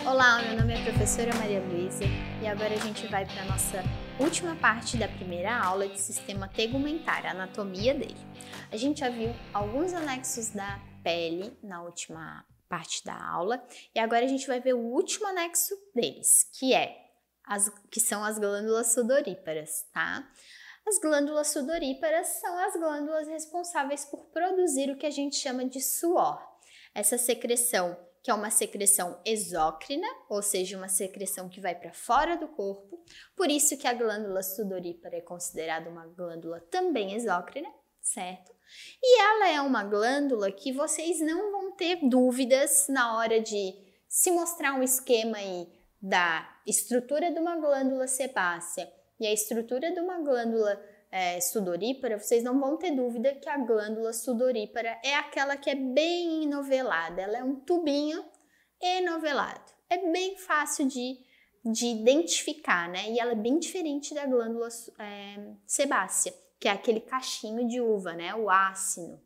Olá, meu nome é a professora Maria Luísa e agora a gente vai para a nossa última parte da primeira aula de sistema tegumentar, a anatomia dele. A gente já viu alguns anexos da pele na última parte da aula e agora a gente vai ver o último anexo deles, que são as glândulas sudoríparas, tá? As glândulas sudoríparas são as glândulas responsáveis por produzir o que a gente chama de suor. Essa secreção, que é uma secreção exócrina, ou seja, uma secreção que vai para fora do corpo, por isso que a glândula sudorípara é considerada uma glândula também exócrina, certo? E ela é uma glândula que vocês não vão ter dúvidas na hora de se mostrar um esquema aí da estrutura de uma glândula sebácea e a estrutura de uma glândula sudorípara, vocês não vão ter dúvida que a glândula sudorípara é aquela que é bem enovelada, ela é um tubinho enovelado. É bem fácil de identificar, né? E ela é bem diferente da glândula sebácea, que é aquele cachinho de uva, né? O ácino.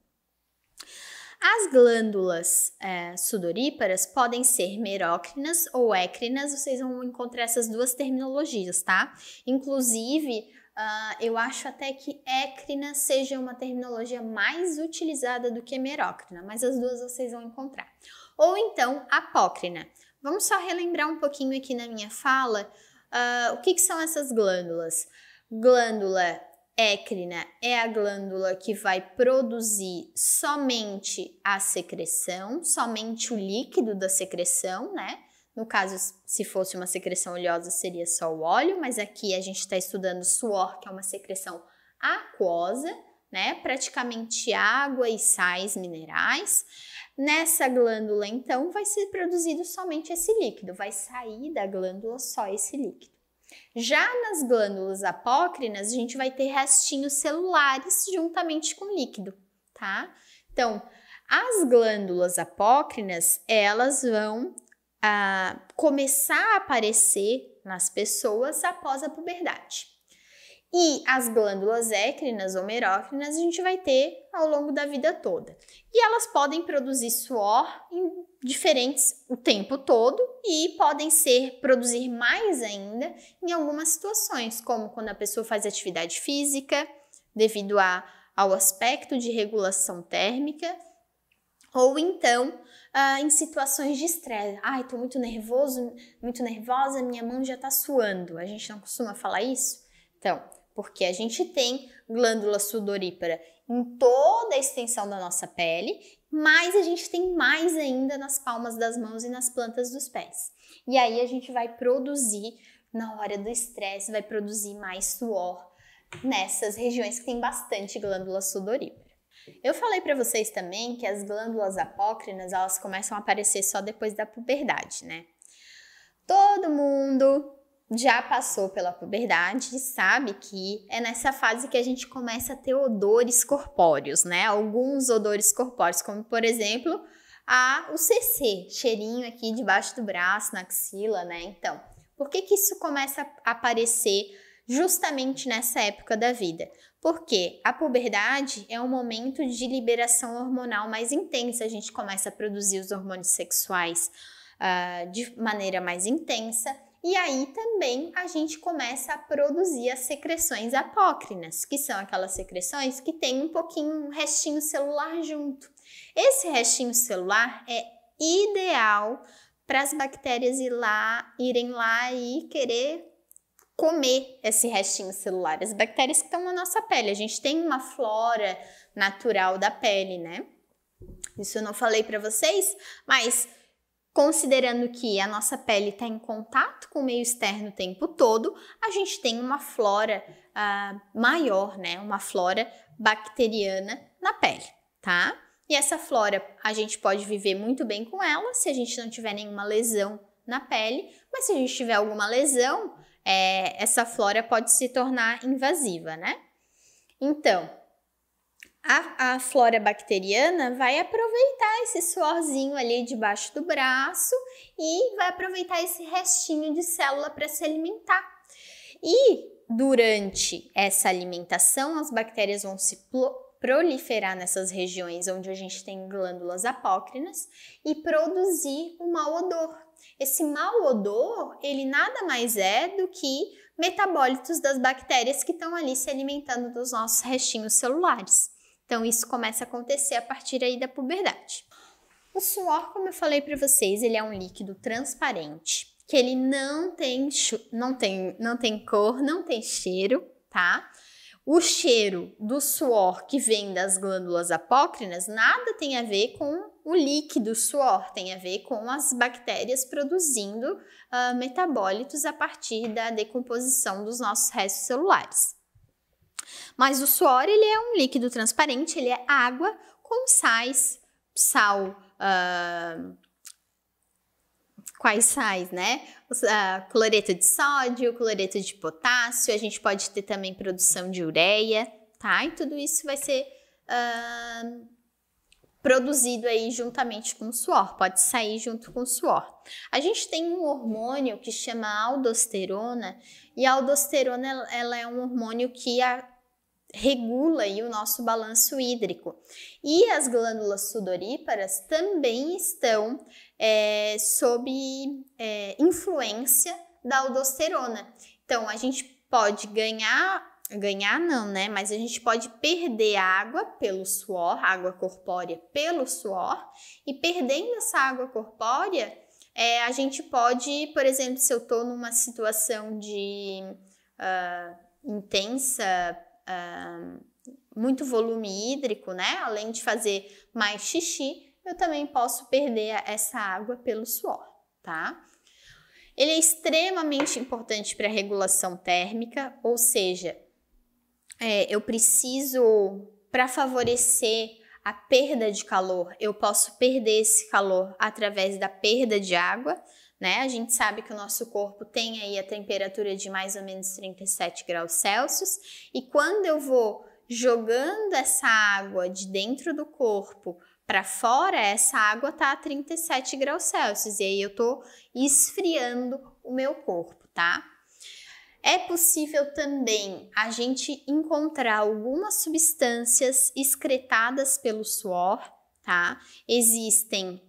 As glândulas sudoríparas podem ser merócrinas ou écrinas, vocês vão encontrar essas duas terminologias, tá? Inclusive, eu acho até que écrina seja uma terminologia mais utilizada do que merócrina, mas as duas vocês vão encontrar. Ou então, apócrina. Vamos só relembrar um pouquinho aqui na minha fala o que são essas glândulas. Glândula écrina é a glândula que vai produzir somente a secreção, somente o líquido da secreção, né? No caso, se fosse uma secreção oleosa, seria só o óleo, mas aqui a gente está estudando suor, que é uma secreção aquosa, né? Praticamente água e sais minerais. Nessa glândula, então, vai ser produzido somente esse líquido, vai sair da glândula só esse líquido. Já nas glândulas apócrinas, a gente vai ter restinhos celulares juntamente com líquido, tá? Então, as glândulas apócrinas, elas vão começar a aparecer nas pessoas após a puberdade. E as glândulas écrinas ou merócrinas a gente vai ter ao longo da vida toda. E elas podem produzir suor em diferentes o tempo todo e podem produzir mais ainda em algumas situações, como quando a pessoa faz atividade física, devido ao aspecto de regulação térmica, ou então em situações de estresse. Ai, tô muito nervosa, minha mão já tá suando. A gente não costuma falar isso? Então, porque a gente tem glândula sudorípara em toda a extensão da nossa pele, mas a gente tem mais ainda nas palmas das mãos e nas plantas dos pés. E aí a gente vai produzir, na hora do estresse, vai produzir mais suor nessas regiões que tem bastante glândula sudorípara. Eu falei para vocês também que as glândulas apócrinas, elas começam a aparecer só depois da puberdade, né? Todo mundo já passou pela puberdade e sabe que é nessa fase que a gente começa a ter odores corpóreos, né? Alguns odores corpóreos, como por exemplo, o CC, cheirinho aqui debaixo do braço, na axila, né? Então, por que isso começa a aparecer justamente nessa época da vida? Porque a puberdade é um momento de liberação hormonal mais intensa, a gente começa a produzir os hormônios sexuais de maneira mais intensa, e aí também a gente começa a produzir as secreções apócrinas, que são aquelas secreções que tem um restinho celular junto. Esse restinho celular é ideal para as bactérias irem lá e querer comer esse restinho celular. As bactérias que estão na nossa pele. A gente tem uma flora natural da pele, né? Isso eu não falei para vocês, mas considerando que a nossa pele está em contato com o meio externo o tempo todo, a gente tem uma flora maior, né? Uma flora bacteriana na pele, tá? E essa flora, a gente pode viver muito bem com ela se a gente não tiver nenhuma lesão na pele, mas se a gente tiver alguma lesão, essa flora pode se tornar invasiva, né? Então, a flora bacteriana vai aproveitar esse suorzinho ali debaixo do braço e vai aproveitar esse restinho de célula para se alimentar. E durante essa alimentação, as bactérias vão se proliferar nessas regiões onde a gente tem glândulas apócrinas e produzir um mau odor. Esse mau odor, ele nada mais é do que metabólitos das bactérias que estão ali se alimentando dos nossos restinhos celulares. Então, isso começa a acontecer a partir aí da puberdade. O suor, como eu falei para vocês, ele é um líquido transparente, que ele não tem cor, não tem cheiro, tá? O cheiro do suor que vem das glândulas apócrinas nada tem a ver com o líquido suor, tem a ver com as bactérias produzindo metabólitos a partir da decomposição dos nossos restos celulares. Mas o suor, ele é um líquido transparente, ele é água com sais, sal, quais sais, né? Cloreto de sódio, cloreto de potássio, a gente pode ter também produção de ureia, tá? E tudo isso vai ser produzido aí juntamente com o suor, pode sair junto com o suor. A gente tem um hormônio que chama aldosterona, e a aldosterona ela é um hormônio que regula aí o nosso balanço hídrico. E as glândulas sudoríparas também estão sob influência da aldosterona. Então, a gente pode ganhar não, né? Mas a gente pode perder água pelo suor, água corpórea pelo suor, e perdendo essa água corpórea, a gente pode, por exemplo, se eu estou numa situação de intensa, muito volume hídrico, né? Além de fazer mais xixi, eu também posso perder essa água pelo suor, tá? Ele é extremamente importante para a regulação térmica, ou seja, eu preciso, para favorecer a perda de calor, eu posso perder esse calor através da perda de água, né? A gente sabe que o nosso corpo tem aí a temperatura de mais ou menos 37 graus Celsius, e quando eu vou jogando essa água de dentro do corpo para fora, essa água tá a 37 graus Celsius, e aí eu tô esfriando o meu corpo, tá? É possível também a gente encontrar algumas substâncias excretadas pelo suor, tá? Existem,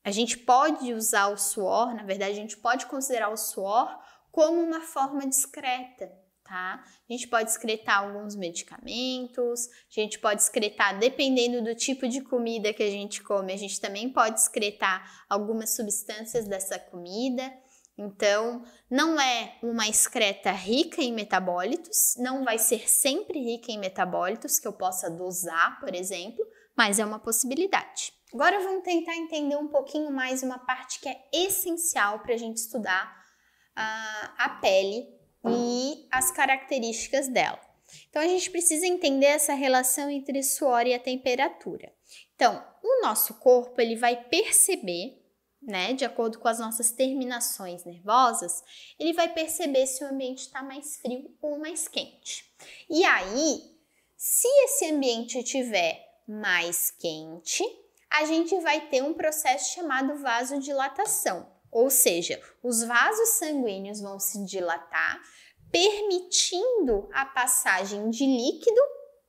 a gente pode usar o suor, na verdade a gente pode considerar o suor como uma forma discreta, tá? A gente pode excretar alguns medicamentos, a gente pode excretar, dependendo do tipo de comida que a gente come, a gente também pode excretar algumas substâncias dessa comida. Então, não é uma excreta rica em metabólitos, não vai ser sempre rica em metabólitos que eu possa dosar, por exemplo, mas é uma possibilidade. Agora vamos tentar entender um pouquinho mais uma parte que é essencial para a gente estudar a pele e as características dela. Então, a gente precisa entender essa relação entre suor e a temperatura. Então, o nosso corpo ele vai perceber, né, de acordo com as nossas terminações nervosas, ele vai perceber se o ambiente está mais frio ou mais quente. E aí, se esse ambiente estiver mais quente, a gente vai ter um processo chamado vasodilatação, ou seja, os vasos sanguíneos vão se dilatar, permitindo a passagem de líquido,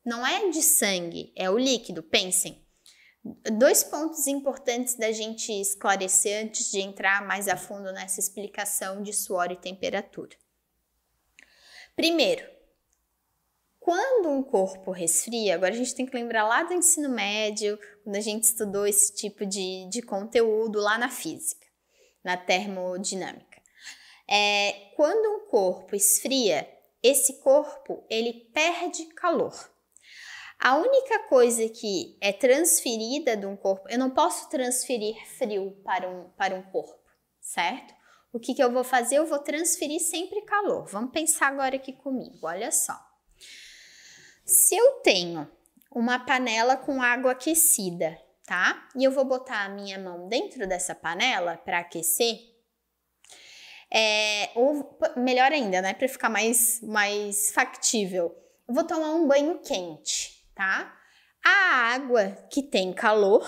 não é de sangue, é o líquido, pensem. Dois pontos importantes da gente esclarecer antes de entrar mais a fundo nessa explicação de suor e temperatura. Primeiro, quando um corpo resfria, agora a gente tem que lembrar lá do ensino médio, quando a gente estudou esse tipo de conteúdo lá na física, na termodinâmica. Quando um corpo esfria, esse corpo ele perde calor. A única coisa que é transferida de um corpo, eu não posso transferir frio para um corpo, certo? O que eu vou fazer? Eu vou transferir sempre calor. Vamos pensar agora aqui comigo, olha só. Se eu tenho uma panela com água aquecida, tá? E eu vou botar a minha mão dentro dessa panela para aquecer, ou melhor ainda, né? Para ficar mais factível, eu vou tomar um banho quente. Tá? A água que tem calor,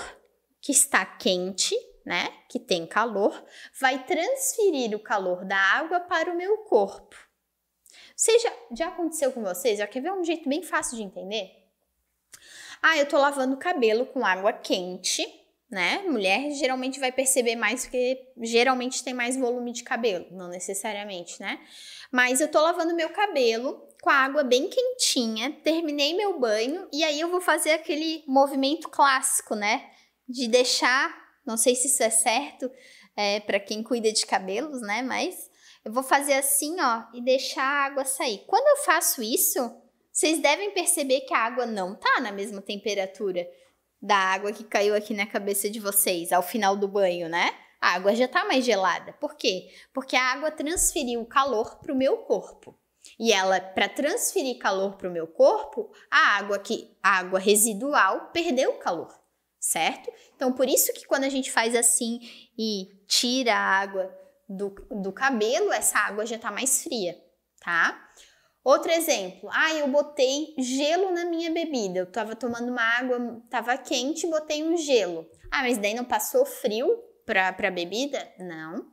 que está quente, né? Que tem calor, vai transferir o calor da água para o meu corpo. Já aconteceu com vocês? Já quer ver um jeito bem fácil de entender? Ah, eu tô lavando o cabelo com água quente, né? Mulher geralmente vai perceber mais porque geralmente tem mais volume de cabelo, não necessariamente, né? Mas eu tô lavando meu cabelo com a água bem quentinha, terminei meu banho e aí eu vou fazer aquele movimento clássico, né? De deixar, não sei se isso é certo para quem cuida de cabelos, né? Mas eu vou fazer assim, ó, e deixar a água sair. Quando eu faço isso, vocês devem perceber que a água não tá na mesma temperatura da água que caiu aqui na cabeça de vocês ao final do banho, né? A água já tá mais gelada. Por quê? Porque a água transferiu o calor para o meu corpo. E ela, para transferir calor para o meu corpo, a água residual perdeu o calor, certo? Então, por isso que quando a gente faz assim e tira a água do cabelo, essa água já tá mais fria, tá? Outro exemplo, eu botei gelo na minha bebida, eu tava tomando uma água, tava quente, botei um gelo. Mas daí não passou frio pra bebida? Não.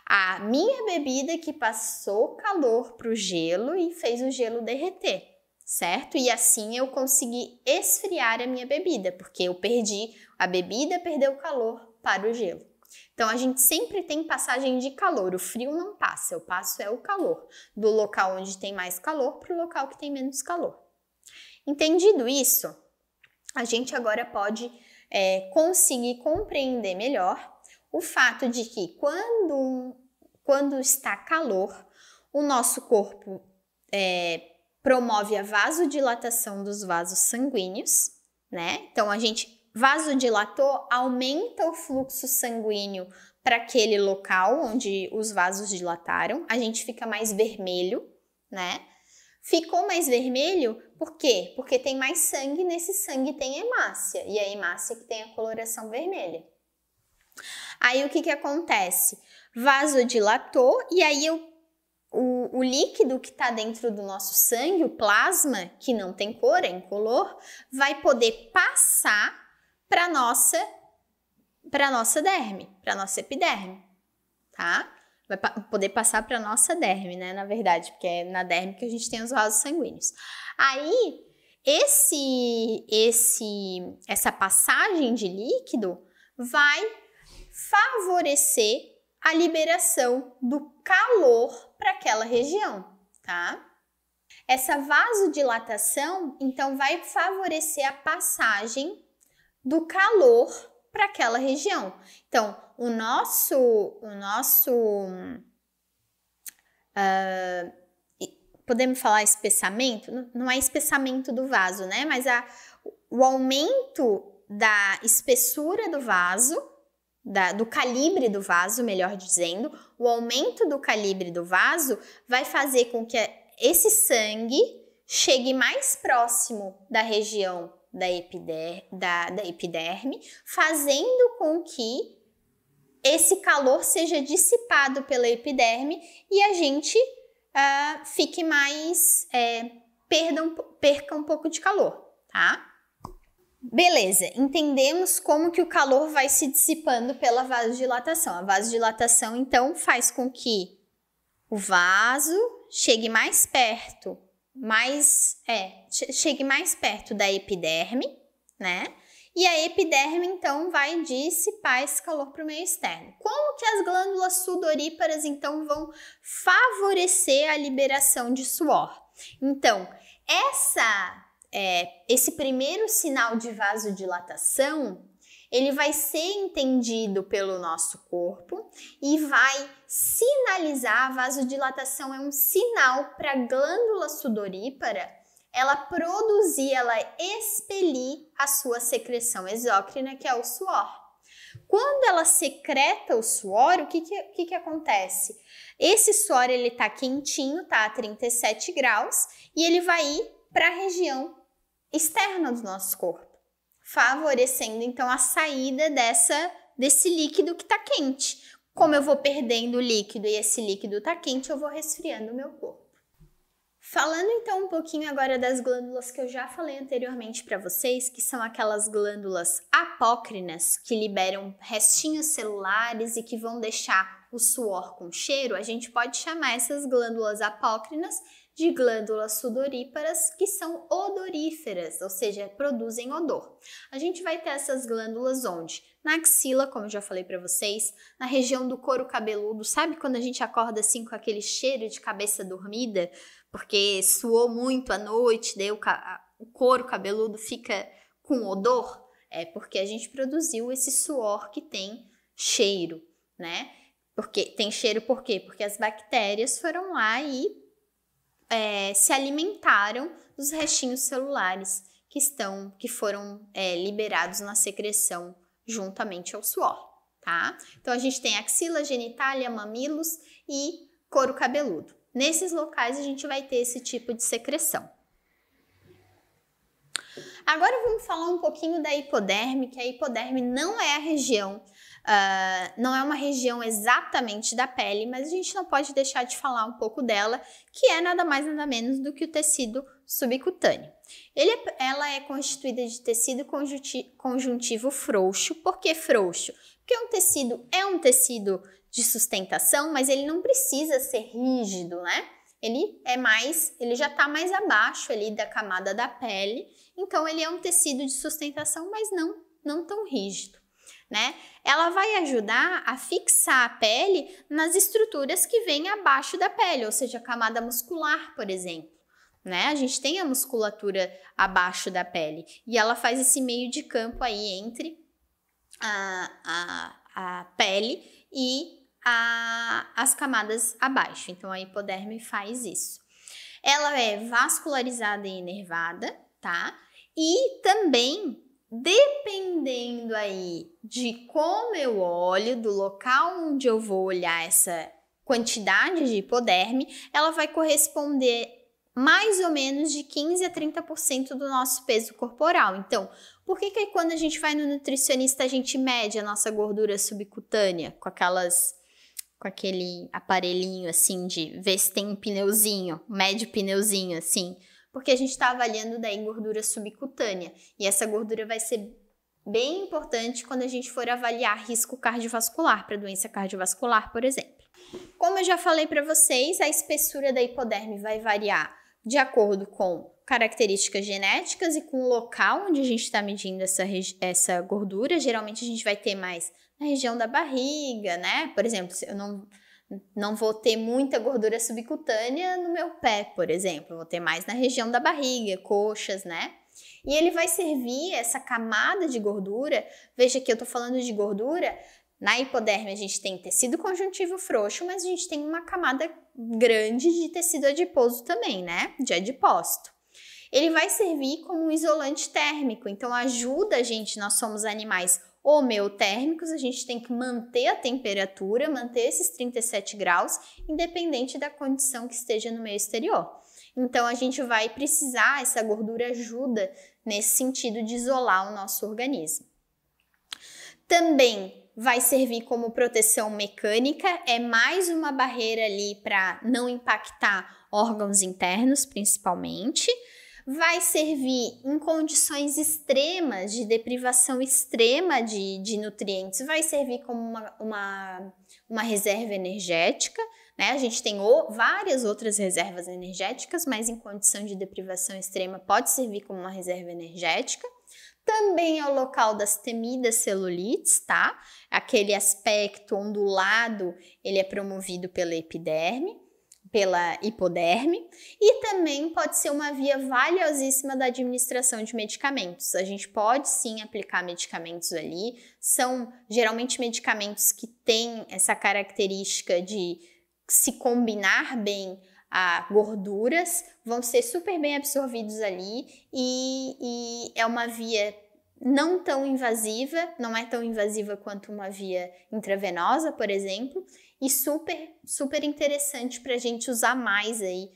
A minha bebida que passou calor pro gelo e fez o gelo derreter, certo? E assim eu consegui esfriar a minha bebida, porque a bebida perdeu calor para o gelo. Então, a gente sempre tem passagem de calor, o frio não passa, eu passo o calor, do local onde tem mais calor para o local que tem menos calor. Entendido isso, a gente agora pode conseguir compreender melhor o fato de que quando está calor, o nosso corpo promove a vasodilatação dos vasos sanguíneos, né? Então, vasodilatou, aumenta o fluxo sanguíneo para aquele local onde os vasos dilataram, a gente fica mais vermelho, né? Ficou mais vermelho, por quê? Porque tem mais sangue, nesse sangue tem hemácia, e a hemácia que tem a coloração vermelha. Aí o que acontece? Vasodilatou, e aí o líquido que está dentro do nosso sangue, o plasma, que não tem cor, é incolor, vai poder passar para nossa derme, para nossa epiderme, tá? Vai poder passar para nossa derme, né, na verdade, porque é na derme que a gente tem os vasos sanguíneos. Aí, essa passagem de líquido vai favorecer a liberação do calor para aquela região, tá? Essa vasodilatação, então, vai favorecer a passagem do calor para aquela região. Então, podemos falar espessamento? Não é espessamento do vaso, né? Mas o aumento da espessura do vaso, do calibre do vaso, melhor dizendo, o aumento do calibre do vaso vai fazer com que esse sangue chegue mais próximo da região da epiderme, fazendo com que esse calor seja dissipado pela epiderme e a gente fique mais, perca um pouco de calor, tá? Beleza, entendemos como que o calor vai se dissipando pela vasodilatação. A vasodilatação, então, faz com que o vaso chegue mais perto, chegue mais perto da epiderme, né? E a epiderme, então, vai dissipar esse calor para o meio externo. Como que as glândulas sudoríparas, então, vão favorecer a liberação de suor? Então, esse primeiro sinal de vasodilatação, ele vai ser entendido pelo nosso corpo e vai sinalizar. A vasodilatação é um sinal para a glândula sudorípara ela produzir, ela expelir a sua secreção exócrina, que é o suor. Quando ela secreta o suor, o que acontece? Esse suor, ele tá quentinho, tá a 37 graus, e ele vai ir para a região externa do nosso corpo, favorecendo então a saída desse líquido que está quente. Como eu vou perdendo o líquido e esse líquido está quente, eu vou resfriando o meu corpo. Falando então um pouquinho agora das glândulas que eu já falei anteriormente para vocês, que são aquelas glândulas apócrinas que liberam restinhos celulares e que vão deixar o suor com cheiro, a gente pode chamar essas glândulas apócrinas de glândulas sudoríparas que são odoríferas, ou seja, produzem odor. A gente vai ter essas glândulas onde? Na axila, como eu já falei para vocês, na região do couro cabeludo. Sabe quando a gente acorda assim com aquele cheiro de cabeça dormida? Porque suou muito à noite, daí o couro cabeludo fica com odor? É porque a gente produziu esse suor que tem cheiro, né? Porque tem cheiro por quê? Porque as bactérias foram lá e se alimentaram dos restinhos celulares que foram liberados na secreção juntamente ao suor, tá? Então a gente tem axila, genitália, mamilos e couro cabeludo. Nesses locais a gente vai ter esse tipo de secreção. Agora vamos falar um pouquinho da hipoderme, que a hipoderme não é a região, não é uma região exatamente da pele, mas a gente não pode deixar de falar um pouco dela, que é nada mais nada menos do que o tecido subcutâneo. Ela é constituída de tecido conjuntivo frouxo. Por que frouxo? Porque é um tecido de sustentação, mas ele não precisa ser rígido, né? Ele já está mais abaixo ali da camada da pele, então ele é um tecido de sustentação, mas não tão rígido, né? Ela vai ajudar a fixar a pele nas estruturas que vêm abaixo da pele, ou seja, a camada muscular, por exemplo, né? A gente tem a musculatura abaixo da pele e ela faz esse meio de campo aí entre a pele e as camadas abaixo. Então a hipoderme faz isso. Ela é vascularizada e inervada, tá? E também, dependendo aí de como eu olho, do local onde eu vou olhar essa quantidade de hipoderme, ela vai corresponder mais ou menos de 15 a 30% do nosso peso corporal. Então, por que quando a gente vai no nutricionista a gente mede a nossa gordura subcutânea com aquele aparelhinho assim de ver se tem um pneuzinho, mede o pneuzinho assim? Porque a gente está avaliando daí gordura subcutânea e essa gordura vai ser bem importante quando a gente for avaliar risco cardiovascular, para doença cardiovascular, por exemplo. Como eu já falei para vocês, a espessura da hipoderme vai variar de acordo com características genéticas e com o local onde a gente está medindo essa gordura. Geralmente a gente vai ter mais na região da barriga, né? Por exemplo, eu não vou ter muita gordura subcutânea no meu pé, por exemplo. Eu vou ter mais na região da barriga, coxas, né? E ele vai servir essa camada de gordura. Veja que eu tô falando de gordura. Na hipoderme a gente tem tecido conjuntivo frouxo, mas a gente tem uma camada grande de tecido adiposo também, né? De adipócito. Ele vai servir como um isolante térmico, então ajuda a gente, nós somos animais homeotérmicos, a gente tem que manter a temperatura, manter esses 37 graus, independente da condição que esteja no meio exterior. Então a gente vai precisar, essa gordura ajuda nesse sentido de isolar o nosso organismo. Também vai servir como proteção mecânica, é mais uma barreira ali para não impactar órgãos internos, principalmente. Vai servir em condições extremas, de deprivação extrema de nutrientes, vai servir como uma reserva energética, né? A gente tem várias outras reservas energéticas, mas em condição de deprivação extrema pode servir como uma reserva energética. Também é o local das temidas celulites, tá? Aquele aspecto ondulado, ele é promovido pela epiderme, pela hipoderme, e também pode ser uma via valiosíssima da administração de medicamentos. A gente pode sim aplicar medicamentos ali, são geralmente medicamentos que têm essa característica de se combinar bem a gorduras, vão ser super bem absorvidos ali e é uma via não tão invasiva, não é tão invasiva quanto uma via intravenosa, por exemplo, e super interessante para a gente usar mais aí,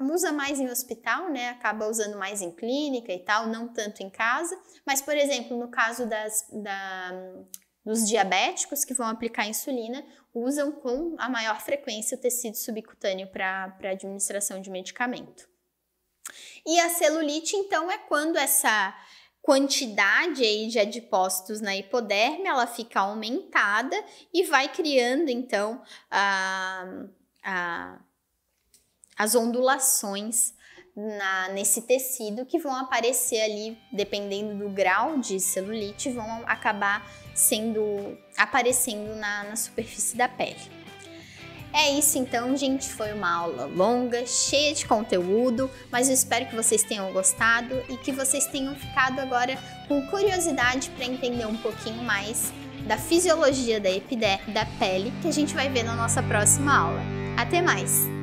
usa mais em hospital, né? Acaba usando mais em clínica e tal, não tanto em casa, mas, por exemplo, no caso dos diabéticos que vão aplicar insulina, usam com a maior frequência o tecido subcutâneo para administração de medicamento. E a celulite, então, é quando essa quantidade aí de adipócitos na hipoderme, ela fica aumentada e vai criando, então, a as ondulações nesse tecido que vão aparecer ali, dependendo do grau de celulite, vão acabar aparecendo na superfície da pele. É isso então, gente, foi uma aula longa, cheia de conteúdo, mas eu espero que vocês tenham gostado e que vocês tenham ficado agora com curiosidade para entender um pouquinho mais da fisiologia da epiderme, da pele, que a gente vai ver na nossa próxima aula. Até mais!